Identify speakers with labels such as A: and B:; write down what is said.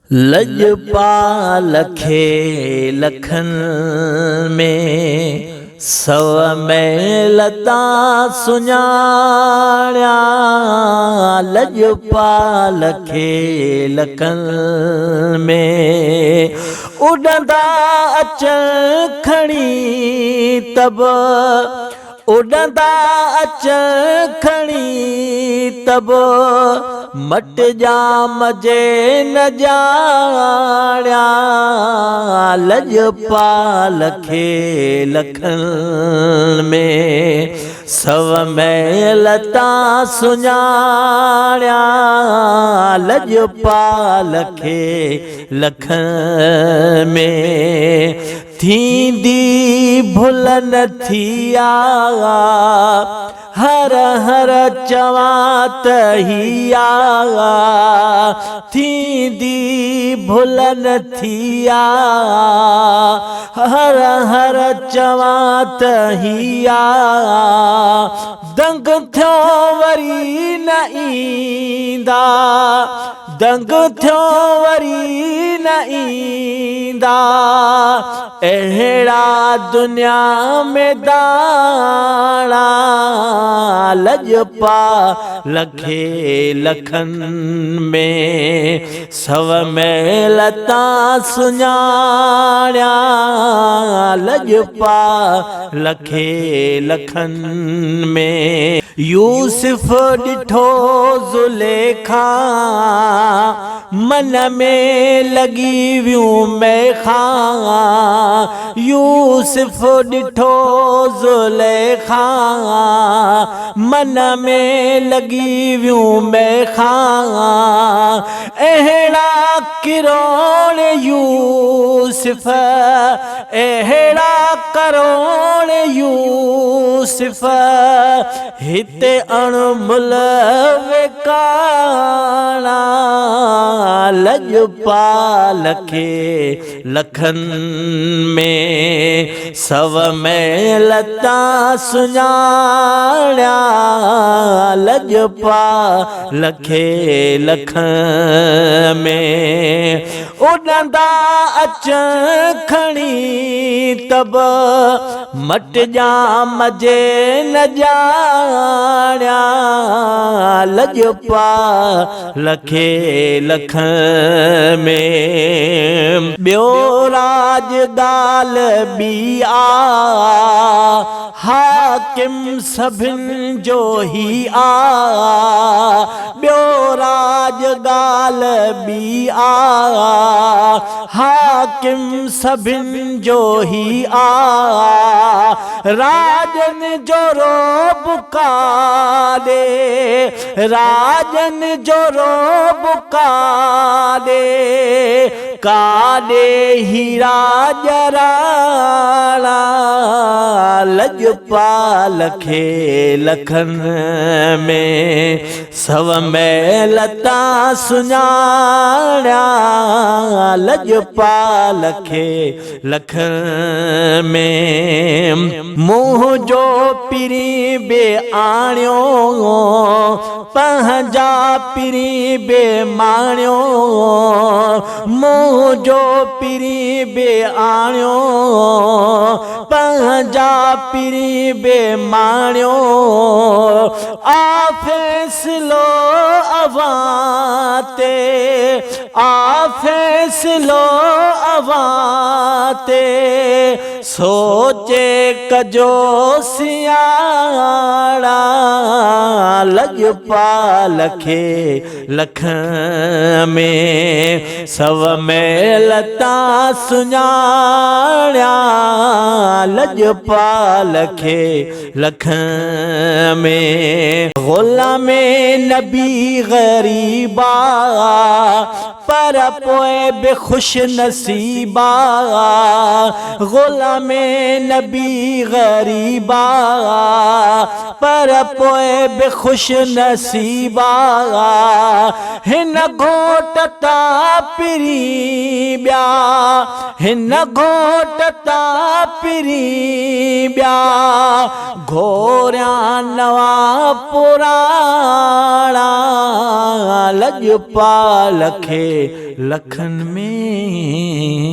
A: लजपाल खे लखन में सव मेलता सुञाणिया। लजपाल खे लखन में उड़ंदा अचनि खणी तब, उड़ंदा अचनि खणी तब, मट जाम जे न जाणिया। लजपाल खे लखन में सव मेलता सुञाणिया। लजपाल खे लखन में थींदी भुल न थिया। हर हर चवां त हिया, थींदी भुल न थिया। हर हर चवां त हिया, दंग थियो वरी न ईंदा। दंग थियो वरी न ईंदा। अहिड़ा दुनिया में दाणा। लजपाल खे लखन में सव मेलता सुञाणिया। लजपाल खे लखन में यूसुफ ॾिठो ज़ुलेखा, मन में लगी वियूं मैखा। यूसुफ ॾिठो ज़ुलेखा, मन में लगी वियूं मैखा। अहिड़ा किरोड़ यूसुफ, अहिड़ा करोड़ यूसुफ, हिते अणमुल विकाणा। लजपाल खे लखन में सव मेलता सुञाणिया। लजपाल खे लखन में उड़ंदा अचनि खणी तब, मट जाम जे न जाणिया। लजपाल खे लखन में ॿियो राज ॻाल्हि ॿी आ। हाकिम सभिनि जो ही आ। ॿियो राज ॻाल्हि ॿी आ। हाकिम सभिनि जो ही आ। राजन जो रोब काॾे, राजन जो रोब काॾे, काॾे हीरा जराणा। लजपाल खे लखन में सव मेलता सुञाणिया। लजपाल खे लखन में मुंहुं जो पिरी बे आणियो, पंहिंजा पिरी बे माणियो। मुंहुं जो पिरी बे आणियो, पंहिंजा पिरी बे माणियो। आ फैसलो अवां ते, आ फैसलो अवां ते, सोचे कजो सियाणा। लजपाल खे लखन में सव मेलता सुञाणिया। लजपाल खे लखन में ग़ुलामे नबी ग़रीबा, पर पोइ बि ख़ुश नसीबा। ग़ुलामे नबी ग़रीबा, पर पोइ बि ख़ुश नसीबा। हिन घोट तां पिरी ॿिया, हिन घोट तां पिरी ॿिया घोरिया नवा पुराणा लॼपाल खे लखनि में